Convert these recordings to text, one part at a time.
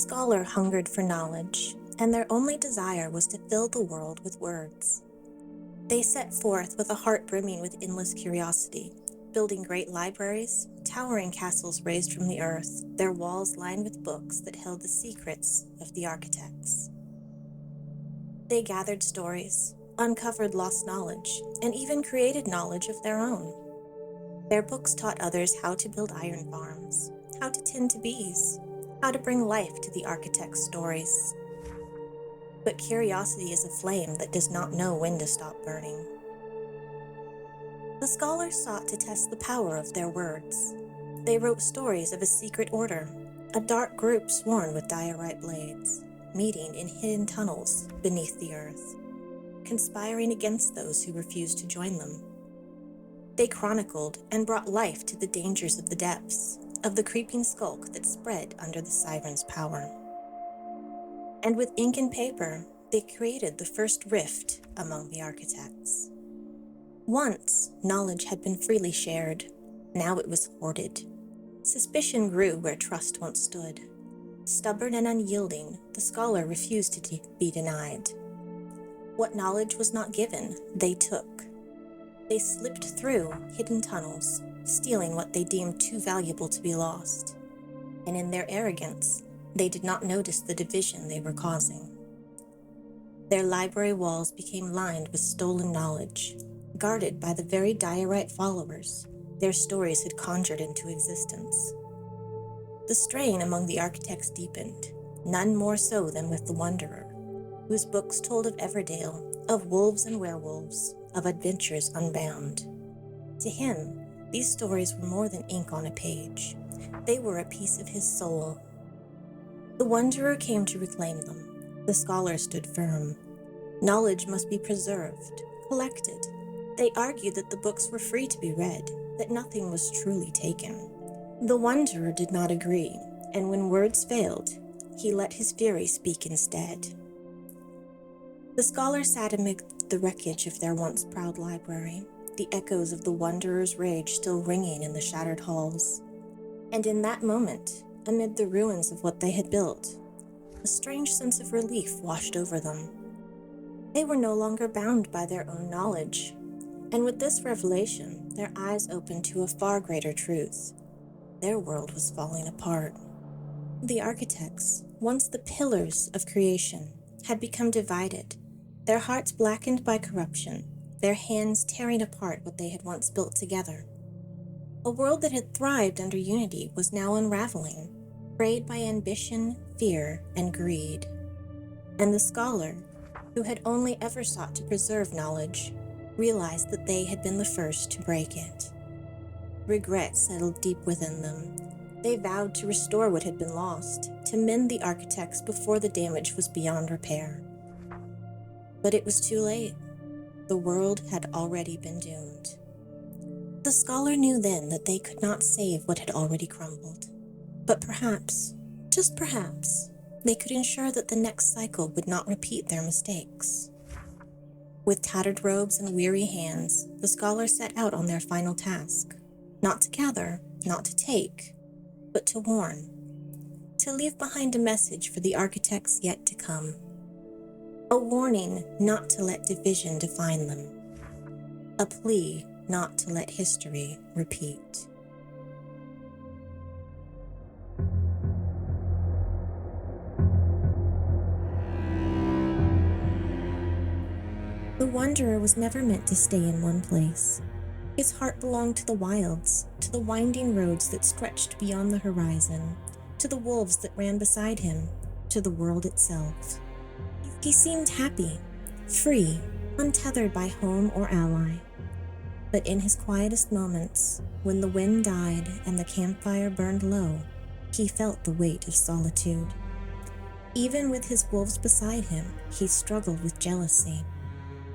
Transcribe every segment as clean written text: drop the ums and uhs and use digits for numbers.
scholar hungered for knowledge, and their only desire was to fill the world with words. They set forth with a heart brimming with endless curiosity, building great libraries, towering castles raised from the earth, their walls lined with books that held the secrets of the architects. They gathered stories, uncovered lost knowledge, and even created knowledge of their own. Their books taught others how to build iron farms, how to tend to bees, how to bring life to the architect's stories. But curiosity is a flame that does not know when to stop burning. The scholars sought to test the power of their words. They wrote stories of a secret order, a dark group sworn with diorite blades, meeting in hidden tunnels beneath the earth, conspiring against those who refused to join them. They chronicled and brought life to the dangers of the depths, of the creeping skulk that spread under the siren's power. And with ink and paper, they created the first rift among the architects. Once, knowledge had been freely shared. Now it was hoarded. Suspicion grew where trust once stood. Stubborn and unyielding, the scholar refused to be denied. What knowledge was not given, they took. They slipped through hidden tunnels, stealing what they deemed too valuable to be lost. And in their arrogance, they did not notice the division they were causing. Their library walls became lined with stolen knowledge, guarded by the very diorite followers their stories had conjured into existence. The strain among the architects deepened, none more so than with the Wanderer, whose books told of Everdale, of wolves and werewolves, of adventures unbound. To him, these stories were more than ink on a page. They were a piece of his soul. The Wanderer came to reclaim them. The scholar stood firm. Knowledge must be preserved, collected. They argued that the books were free to be read, that nothing was truly taken. The Wanderer did not agree, and when words failed, he let his fury speak instead. The scholar sat amid the wreckage of their once proud library, the echoes of the Wanderer's rage still ringing in the shattered halls. And in that moment, amid the ruins of what they had built, a strange sense of relief washed over them. They were no longer bound by their own knowledge, and with this revelation, their eyes opened to a far greater truth. Their world was falling apart. The architects, once the pillars of creation, had become divided, their hearts blackened by corruption, their hands tearing apart what they had once built together. A world that had thrived under unity was now unraveling, frayed by ambition, fear, and greed. And the scholar, who had only ever sought to preserve knowledge, realized that they had been the first to break it. Regret settled deep within them. They vowed to restore what had been lost, to mend the architects before the damage was beyond repair. But it was too late. The world had already been doomed. The scholar knew then that they could not save what had already crumbled. But perhaps, just perhaps, they could ensure that the next cycle would not repeat their mistakes. With tattered robes and weary hands, the scholars set out on their final task, not to gather, not to take, but to warn, to leave behind a message for the architects yet to come. A warning not to let division define them. A plea not to let history repeat. The Wanderer was never meant to stay in one place. His heart belonged to the wilds, to the winding roads that stretched beyond the horizon, to the wolves that ran beside him, to the world itself. He seemed happy, free, untethered by home or ally. But in his quietest moments, when the wind died and the campfire burned low, he felt the weight of solitude. Even with his wolves beside him, he struggled with jealousy.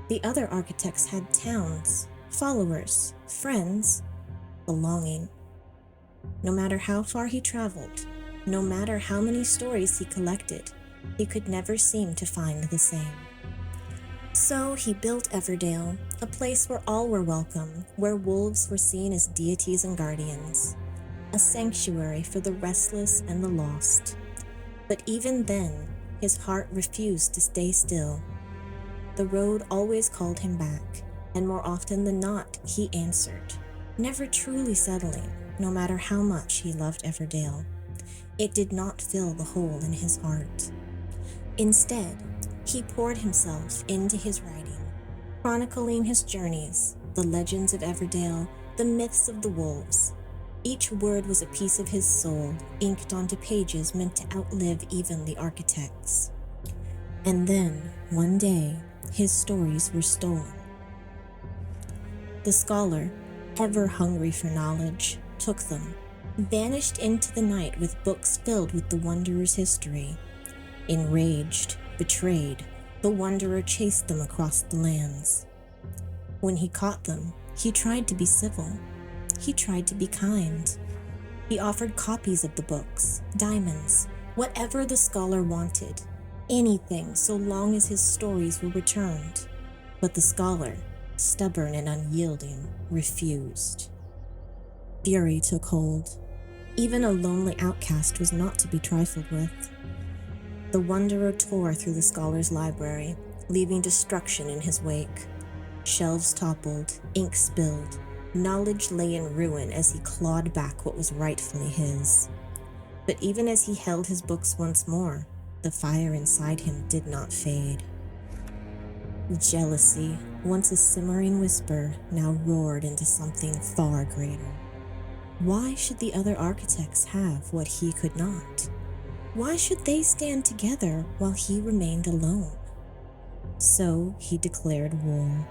The other architects had towns, followers, friends, belonging. No matter how far he traveled, no matter how many stories he collected, he could never seem to find the same. So he built Everdale, a place where all were welcome, where wolves were seen as deities and guardians, a sanctuary for the restless and the lost. But even then, his heart refused to stay still. The road always called him back, and more often than not, he answered, never truly settling, no matter how much he loved Everdale. It did not fill the hole in his heart. Instead, he poured himself into his writing, chronicling his journeys, the legends of Everdale, the myths of the wolves. Each word was a piece of his soul, inked onto pages meant to outlive even the architects. And then, one day, his stories were stolen. The scholar, ever hungry for knowledge, took them, vanished into the night with books filled with the Wanderer's history. Enraged, betrayed, the Wanderer chased them across the lands. When he caught them, he tried to be civil. He tried to be kind. He offered copies of the books, diamonds, whatever the scholar wanted, anything so long as his stories were returned. But the scholar, stubborn and unyielding, refused. Fury took hold. Even a lonely outcast was not to be trifled with. The Wanderer tore through the scholar's library, leaving destruction in his wake. Shelves toppled, ink spilled, knowledge lay in ruin as he clawed back what was rightfully his. But even as he held his books once more, the fire inside him did not fade. Jealousy, once a simmering whisper, now roared into something far greater. Why should the other architects have what he could not? Why should they stand together while he remained alone? So he declared war.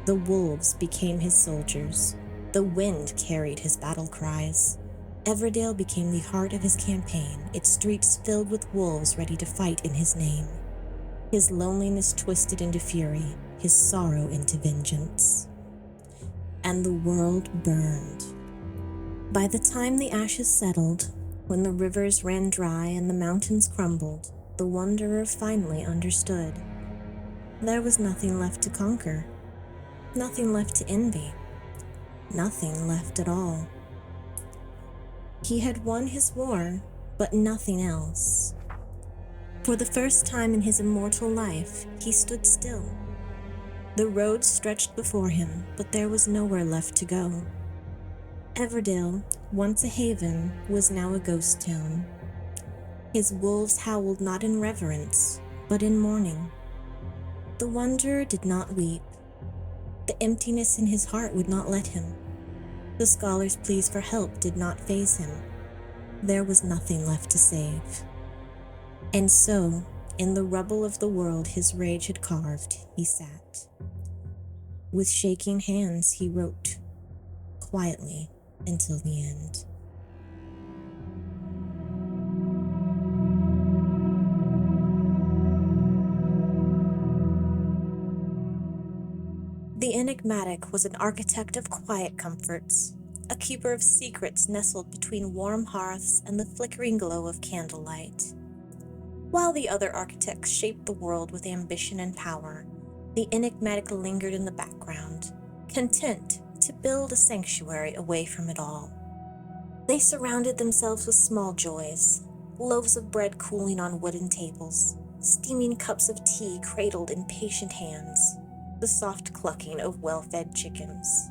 The wolves became his soldiers. The wind carried his battle cries. Everdale became the heart of his campaign, its streets filled with wolves ready to fight in his name. His loneliness twisted into fury, his sorrow into vengeance. And the world burned. By the time the ashes settled, when the rivers ran dry and the mountains crumbled, the Wanderer finally understood. There was nothing left to conquer, nothing left to envy, nothing left at all. He had won his war, but nothing else. For the first time in his immortal life, he stood still. The road stretched before him, but there was nowhere left to go. Everdale, once a haven, was now a ghost town. His wolves howled not in reverence, but in mourning. The Wanderer did not weep. The emptiness in his heart would not let him. The scholar's pleas for help did not faze him. There was nothing left to save. And so, in the rubble of the world his rage had carved, he sat. With shaking hands he wrote, quietly, until the end. The enigmatic was an architect of quiet comforts, a keeper of secrets nestled between warm hearths and the flickering glow of candlelight. While the other architects shaped the world with ambition and power, the enigmatic lingered in the background, content to build a sanctuary away from it all. They surrounded themselves with small joys, loaves of bread cooling on wooden tables, steaming cups of tea cradled in patient hands, the soft clucking of well-fed chickens.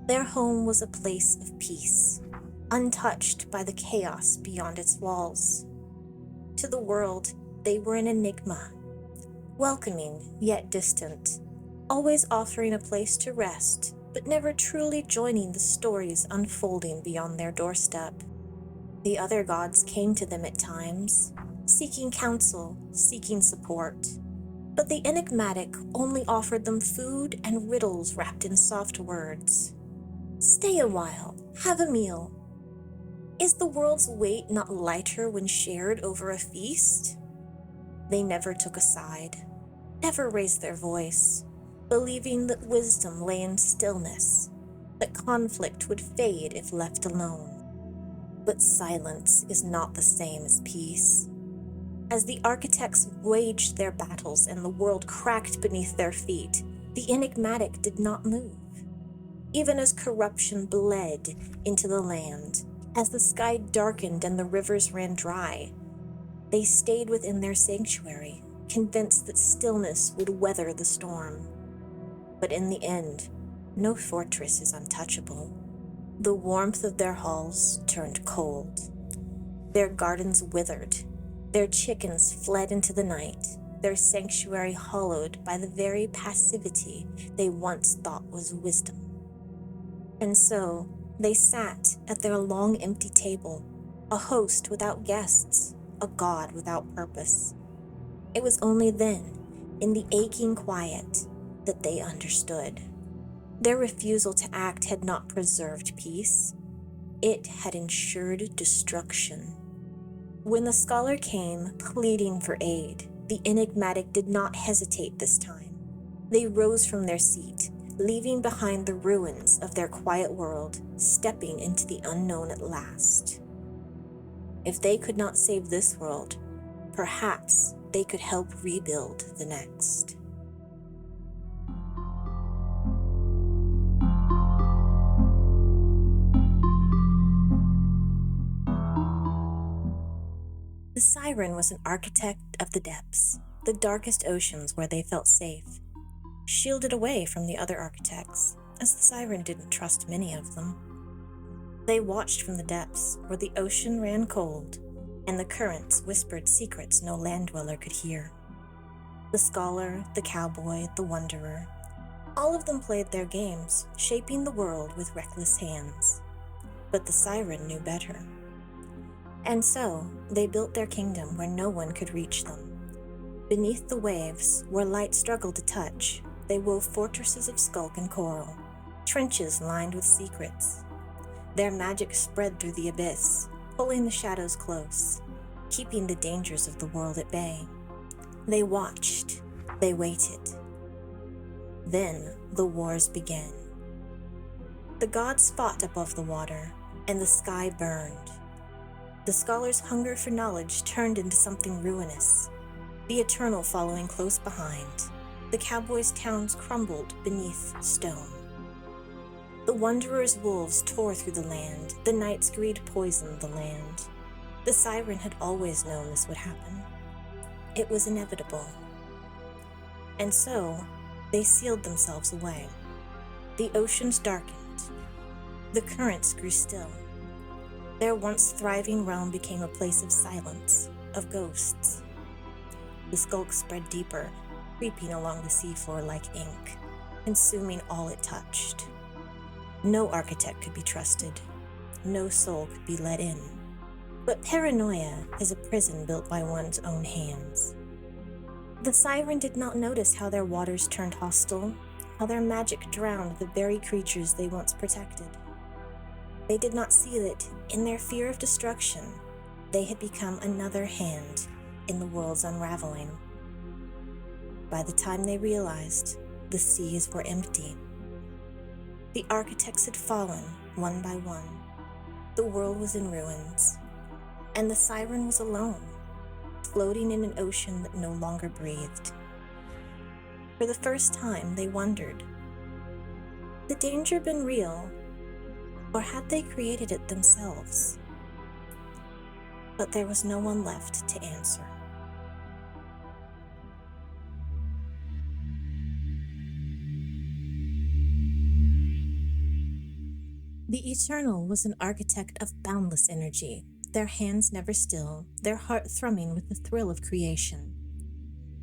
Their home was a place of peace, untouched by the chaos beyond its walls. To the world, they were an enigma, welcoming yet distant, always offering a place to rest, but never truly joining the stories unfolding beyond their doorstep. The other gods came to them at times, seeking counsel, seeking support. But the enigmatic only offered them food and riddles wrapped in soft words. Stay a while, have a meal. Is the world's weight not lighter when shared over a feast? They never took a side, never raised their voice, believing that wisdom lay in stillness, that conflict would fade if left alone. But silence is not the same as peace. As the architects waged their battles and the world cracked beneath their feet, the enigmatic did not move. Even as corruption bled into the land, as the sky darkened and the rivers ran dry, They stayed within their sanctuary, convinced that stillness would weather the storm. But in the end, no fortress is untouchable. The warmth of their halls turned cold. Their gardens withered. Their chickens fled into the night, their sanctuary hollowed by the very passivity they once thought was wisdom. And so, they sat at their long empty table, a host without guests, a god without purpose. It was only then, in the aching quiet, that they understood. Their refusal to act had not preserved peace. It had ensured destruction. When the scholar came, pleading for aid, the enigmatic did not hesitate this time. They rose from their seat, leaving behind the ruins of their quiet world, stepping into the unknown at last. If they could not save this world, perhaps they could help rebuild the next. The siren was an architect of the depths, the darkest oceans where they felt safe, shielded away from the other architects, as the siren didn't trust many of them. They watched from the depths where the ocean ran cold, and the currents whispered secrets no land dweller could hear. The scholar, the cowboy, the wanderer, all of them played their games, shaping the world with reckless hands. But the siren knew better. And so, they built their kingdom where no one could reach them. Beneath the waves, where light struggled to touch, they wove fortresses of skulk and coral, trenches lined with secrets. Their magic spread through the abyss, pulling the shadows close, keeping the dangers of the world at bay. They watched, they waited. Then the wars began. The gods fought above the water, and the sky burned. The scholar's hunger for knowledge turned into something ruinous, the Eternal following close behind. The cowboy's towns crumbled beneath stone. The wanderer's wolves tore through the land, the night's greed poisoned the land. The siren had always known this would happen. It was inevitable. And so, they sealed themselves away. The oceans darkened. The currents grew still. Their once thriving realm became a place of silence, of ghosts. The skulk spread deeper, creeping along the seafloor like ink, consuming all it touched. No architect could be trusted. No soul could be let in. But paranoia is a prison built by one's own hands. The siren did not notice how their waters turned hostile, how their magic drowned the very creatures they once protected. They did not see that, in their fear of destruction, they had become another hand in the world's unraveling. By the time they realized, the seas were empty. The architects had fallen, one by one. The world was in ruins, and the siren was alone, floating in an ocean that no longer breathed. For the first time, they wondered, had the danger been real, or had they created it themselves? But there was no one left to answer. The Eternal was an architect of boundless energy, their hands never still, their heart thrumming with the thrill of creation.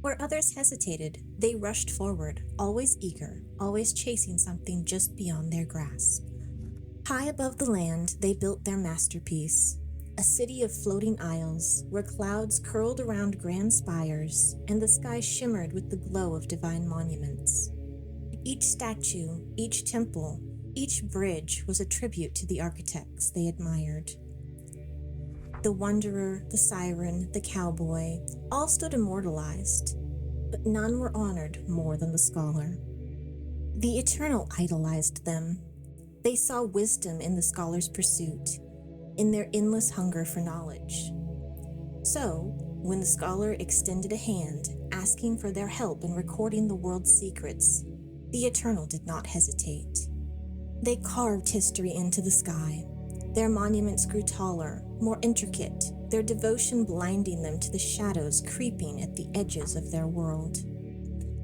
Where others hesitated, they rushed forward, always eager, always chasing something just beyond their grasp. High above the land, they built their masterpiece, a city of floating isles where clouds curled around grand spires and the sky shimmered with the glow of divine monuments. Each statue, each temple, each bridge was a tribute to the architects they admired. The wanderer, the siren, the cowboy, all stood immortalized, but none were honored more than the scholar. The Eternal idolized them. They saw wisdom in the scholar's pursuit, in their endless hunger for knowledge. So, when the scholar extended a hand, asking for their help in recording the world's secrets, the Eternal did not hesitate. They carved history into the sky. Their monuments grew taller, more intricate, their devotion blinding them to the shadows creeping at the edges of their world.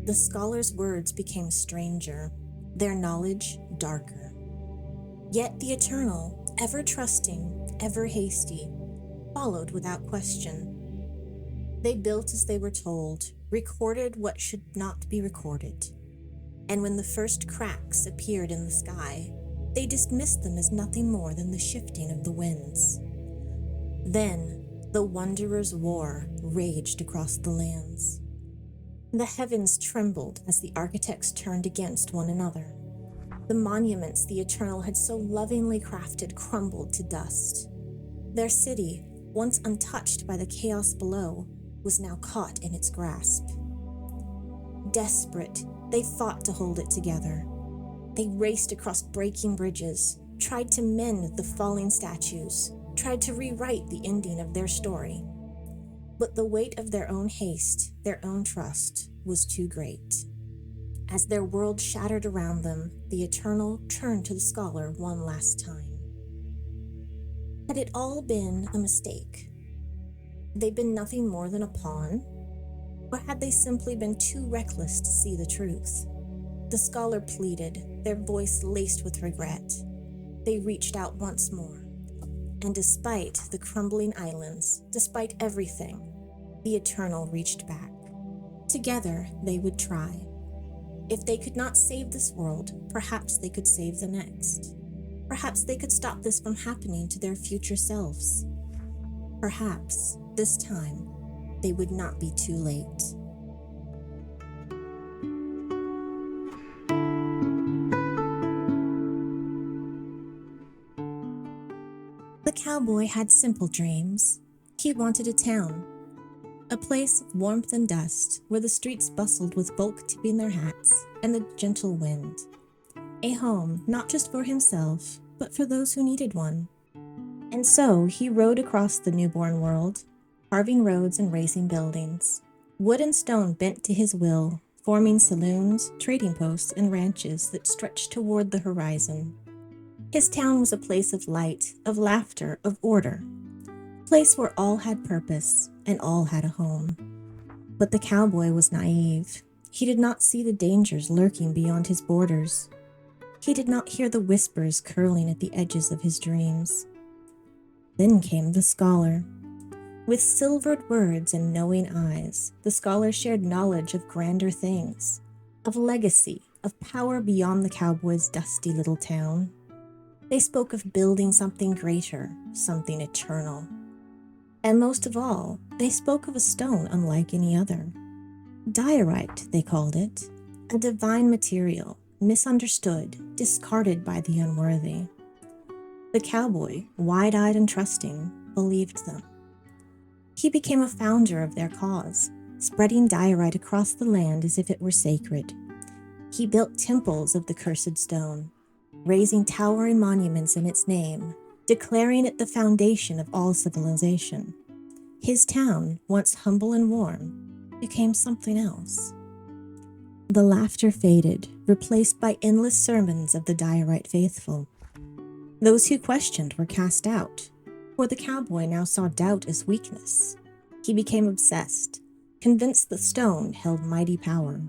The scholar's words became stranger, their knowledge darker. Yet the Eternal, ever trusting, ever hasty, followed without question. They built as they were told, recorded what should not be recorded. And when the first cracks appeared in the sky, they dismissed them as nothing more than the shifting of the winds. Then the Wanderer's War raged across the lands. The heavens trembled as the architects turned against one another. The monuments the Eternal had so lovingly crafted crumbled to dust. Their city, once untouched by the chaos below, was now caught in its grasp. Desperate, they fought to hold it together. They raced across breaking bridges, tried to mend the falling statues, tried to rewrite the ending of their story. But the weight of their own haste, their own trust, was too great. As their world shattered around them, the Eternal turned to the scholar one last time. Had it all been a mistake? Had they been nothing more than a pawn? Or had they simply been too reckless to see the truth? The scholar pleaded, their voice laced with regret. They reached out once more. And despite the crumbling islands, despite everything, the Eternal reached back. Together, they would try. If they could not save this world, perhaps they could save the next. Perhaps they could stop this from happening to their future selves. Perhaps, this time, they would not be too late. The cowboy had simple dreams. He wanted a town, a place of warmth and dust where the streets bustled with folk tipping their hats and the gentle wind. A home not just for himself, but for those who needed one. And so he rode across the newborn world, carving roads and raising buildings. Wood and stone bent to his will, forming saloons, trading posts, and ranches that stretched toward the horizon. His town was a place of light, of laughter, of order. A place where all had purpose and all had a home. But the cowboy was naive. He did not see the dangers lurking beyond his borders. He did not hear the whispers curling at the edges of his dreams. Then came the scholar. With silvered words and knowing eyes, the scholar shared knowledge of grander things, of legacy, of power beyond the cowboy's dusty little town. They spoke of building something greater, something eternal. And most of all, they spoke of a stone unlike any other. Diorite, they called it, a divine material, misunderstood, discarded by the unworthy. The cowboy, wide-eyed and trusting, believed them. He became a founder of their cause, spreading diorite across the land as if it were sacred. He built temples of the cursed stone, raising towering monuments in its name, declaring it the foundation of all civilization. His town, once humble and warm, became something else. The laughter faded, replaced by endless sermons of the diorite faithful. Those who questioned were cast out, for the cowboy now saw doubt as weakness. He became obsessed, convinced the stone held mighty power,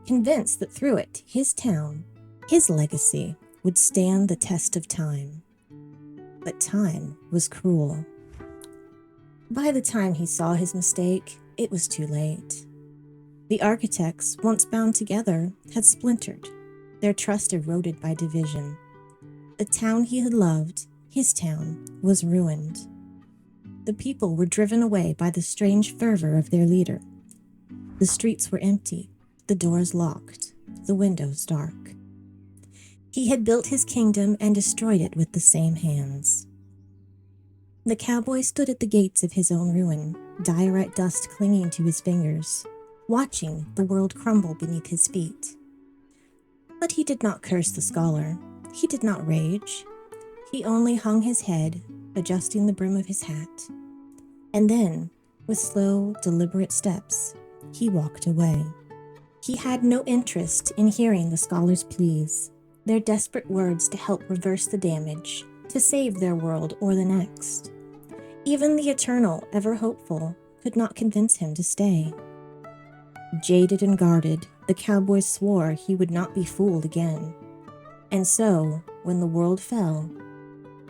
convinced that through it, his town, his legacy, would stand the test of time. But time was cruel. By the time he saw his mistake, it was too late. The architects, once bound together, had splintered, their trust eroded by division. The town he had loved, his town, was ruined. The people were driven away by the strange fervor of their leader. The streets were empty, the doors locked, the windows dark. He had built his kingdom and destroyed it with the same hands. The cowboy stood at the gates of his own ruin, diorite dust clinging to his fingers, watching the world crumble beneath his feet. But he did not curse the scholar. He did not rage. He only hung his head, adjusting the brim of his hat. And then, with slow, deliberate steps, he walked away. He had no interest in hearing the scholar's pleas, their desperate words to help reverse the damage, to save their world or the next. Even the eternal, ever hopeful, could not convince him to stay. Jaded and guarded, the cowboy swore he would not be fooled again. And so, when the world fell,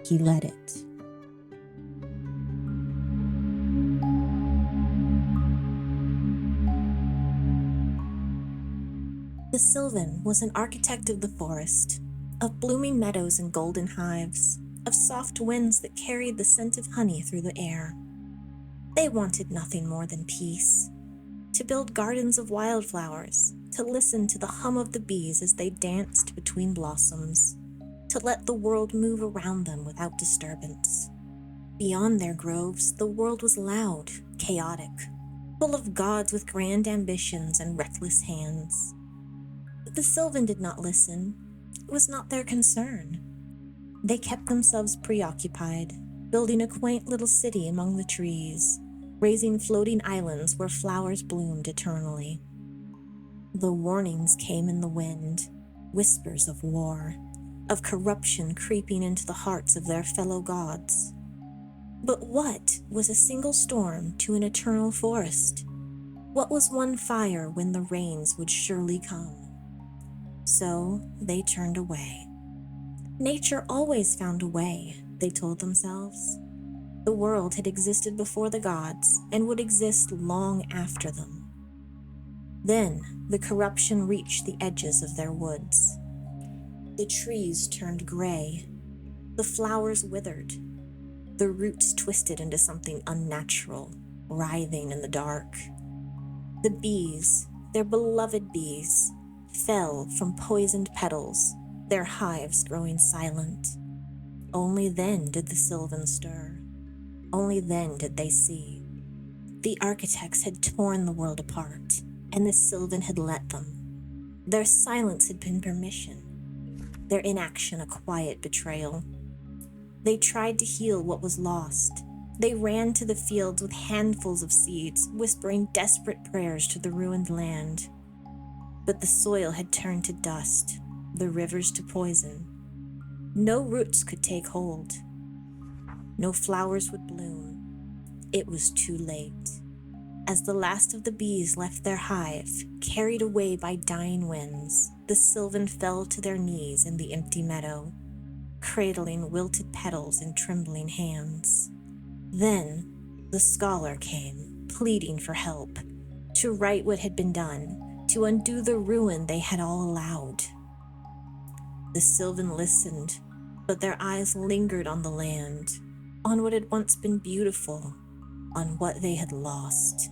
he let it. The Sylvan was an architect of the forest, of blooming meadows and golden hives, of soft winds that carried the scent of honey through the air. They wanted nothing more than peace, to build gardens of wildflowers, to listen to the hum of the bees as they danced between blossoms, to let the world move around them without disturbance. Beyond their groves, the world was loud, chaotic, full of gods with grand ambitions and reckless hands. But the Sylvan did not listen. It was not their concern. They kept themselves preoccupied, building a quaint little city among the trees, raising floating islands where flowers bloomed eternally. The warnings came in the wind, whispers of war, of corruption creeping into the hearts of their fellow gods. But what was a single storm to an eternal forest? What was one fire when the rains would surely come? So they turned away. Nature always found a way, they told themselves. The world had existed before the gods and would exist long after them. Then the corruption reached the edges of their woods. The trees turned gray. The flowers withered. The roots twisted into something unnatural, writhing in the dark. The bees, their beloved bees, fell from poisoned petals, their hives growing silent. Only then did the Sylvan stir. Only then did they see. The architects had torn the world apart, and the Sylvan had let them. Their silence had been permission, their inaction a quiet betrayal. They tried to heal what was lost. They ran to the fields with handfuls of seeds, whispering desperate prayers to the ruined land. But the soil had turned to dust, the rivers to poison. No roots could take hold. No flowers would bloom. It was too late. As the last of the bees left their hive, carried away by dying winds, the Sylvan fell to their knees in the empty meadow, cradling wilted petals in trembling hands. Then the scholar came, pleading for help, to right what had been done, to undo the ruin they had all allowed. The Sylvan listened, but their eyes lingered on the land, on what had once been beautiful, on what they had lost.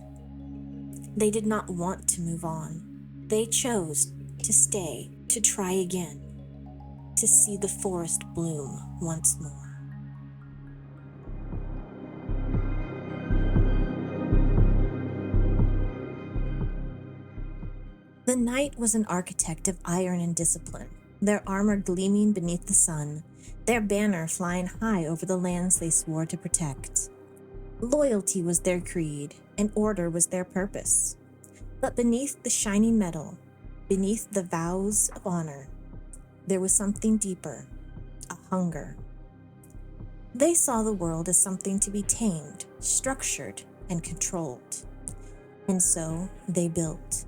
They did not want to move on. They chose to stay, to try again, to see the forest bloom once more. The knight was an architect of iron and discipline, their armor gleaming beneath the sun, their banner flying high over the lands they swore to protect. Loyalty was their creed, and order was their purpose. But beneath the shining metal, beneath the vows of honor, there was something deeper, a hunger. They saw the world as something to be tamed, structured, and controlled. And so they built.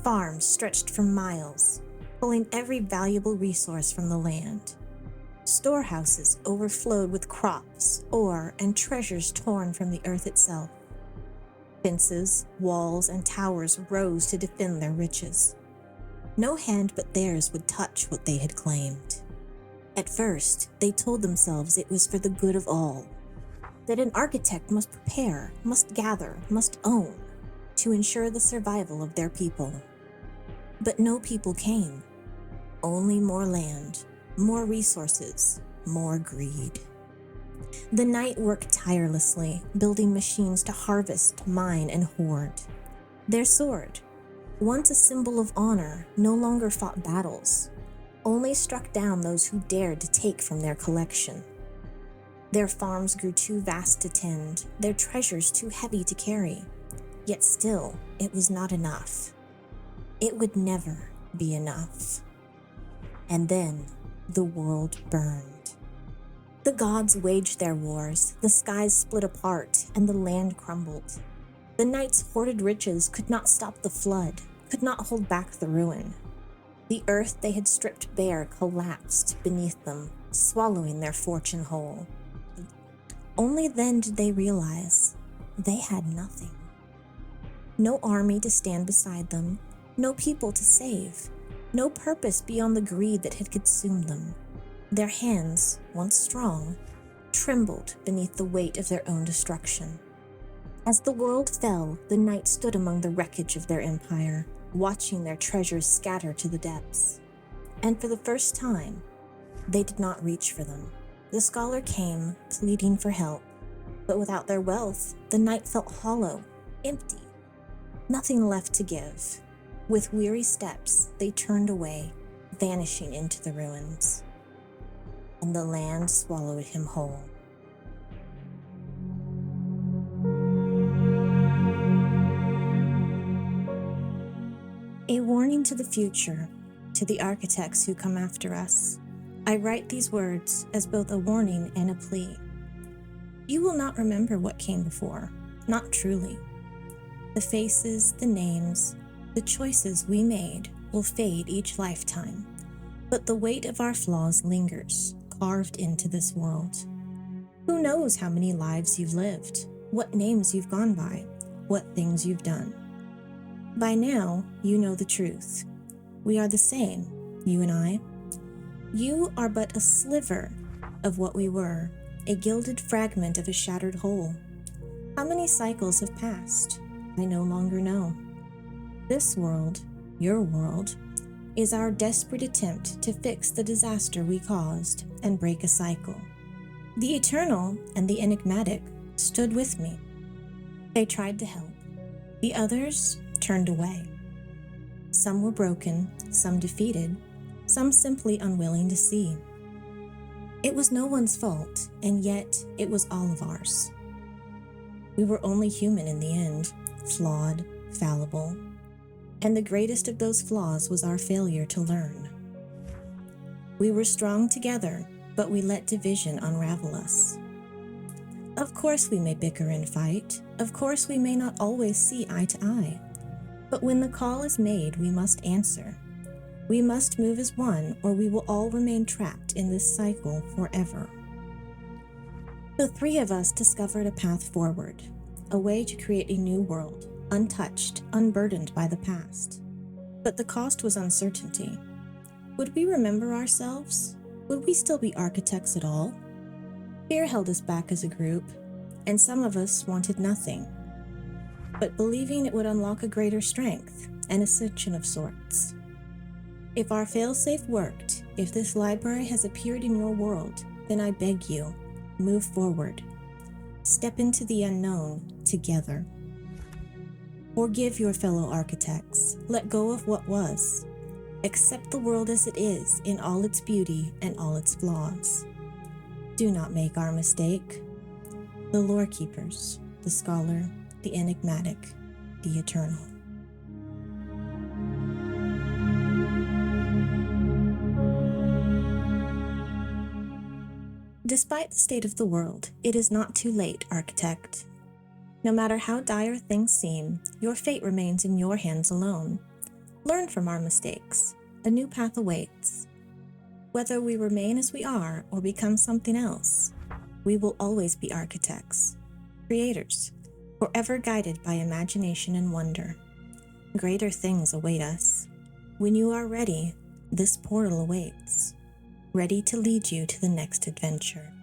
Farms stretched for miles, pulling every valuable resource from the land. Storehouses overflowed with crops, ore, and treasures torn from the earth itself. Fences, walls, and towers rose to defend their riches. No hand but theirs would touch what they had claimed. At first, they told themselves it was for the good of all, that an architect must prepare, must gather, must own, to ensure the survival of their people. But no people came. Only more land, more resources, more greed. The knight worked tirelessly, building machines to harvest, mine, and hoard. Their sword, once a symbol of honor, no longer fought battles, only struck down those who dared to take from their collection. Their farms grew too vast to tend, their treasures too heavy to carry. Yet still, it was not enough. It would never be enough. And then the world burned. The gods waged their wars, the skies split apart, and the land crumbled. The knights' hoarded riches could not stop the flood, could not hold back the ruin. The earth they had stripped bare collapsed beneath them, swallowing their fortune whole. Only then did they realize they had nothing. No army to stand beside them, no people to save, no purpose beyond the greed that had consumed them. Their hands, once strong, trembled beneath the weight of their own destruction. As the world fell, the knights stood among the wreckage of their empire, watching their treasures scatter to the depths. And for the first time, they did not reach for them. The scholar came, pleading for help, but without their wealth, the knight felt hollow, empty, nothing left to give. With weary steps, they turned away, vanishing into the ruins. And the land swallowed him whole. A warning to the future, to the architects who come after us. I write these words as both a warning and a plea. You will not remember what came before, not truly. The faces, the names, the choices we made will fade each lifetime, but the weight of our flaws lingers, carved into this world. Who knows how many lives you've lived, what names you've gone by, what things you've done. By now, you know the truth. We are the same, you and I. You are but a sliver of what we were, a gilded fragment of a shattered whole. How many cycles have passed? I no longer know. This world, your world, is our desperate attempt to fix the disaster we caused and break a cycle. The eternal and the enigmatic stood with me. They tried to help. The others turned away. Some were broken, some defeated, some simply unwilling to see. It was no one's fault, and yet it was all of ours. We were only human in the end, flawed, fallible, and the greatest of those flaws was our failure to learn. We were strong together, but we let division unravel us. Of course we may bicker and fight. Of course we may not always see eye to eye. But when the call is made, we must answer. We must move as one, or we will all remain trapped in this cycle forever. The three of us discovered a path forward, a way to create a new world, untouched, unburdened by the past. But the cost was uncertainty. Would we remember ourselves? Would we still be architects at all? Fear held us back as a group, and some of us wanted nothing, but believing it would unlock a greater strength, an ascension of sorts. If our failsafe worked, if this library has appeared in your world, then I beg you, move forward. Step into the unknown together. Forgive your fellow architects. Let go of what was. Accept the world as it is in all its beauty and all its flaws. Do not make our mistake. The lore keepers, the scholar, the enigmatic, the eternal. Despite the state of the world, it is not too late, architect. No matter how dire things seem, your fate remains in your hands alone. Learn from our mistakes. A new path awaits. Whether we remain as we are or become something else, we will always be architects, creators, forever guided by imagination and wonder. Greater things await us. When you are ready, this portal awaits, ready to lead you to the next adventure.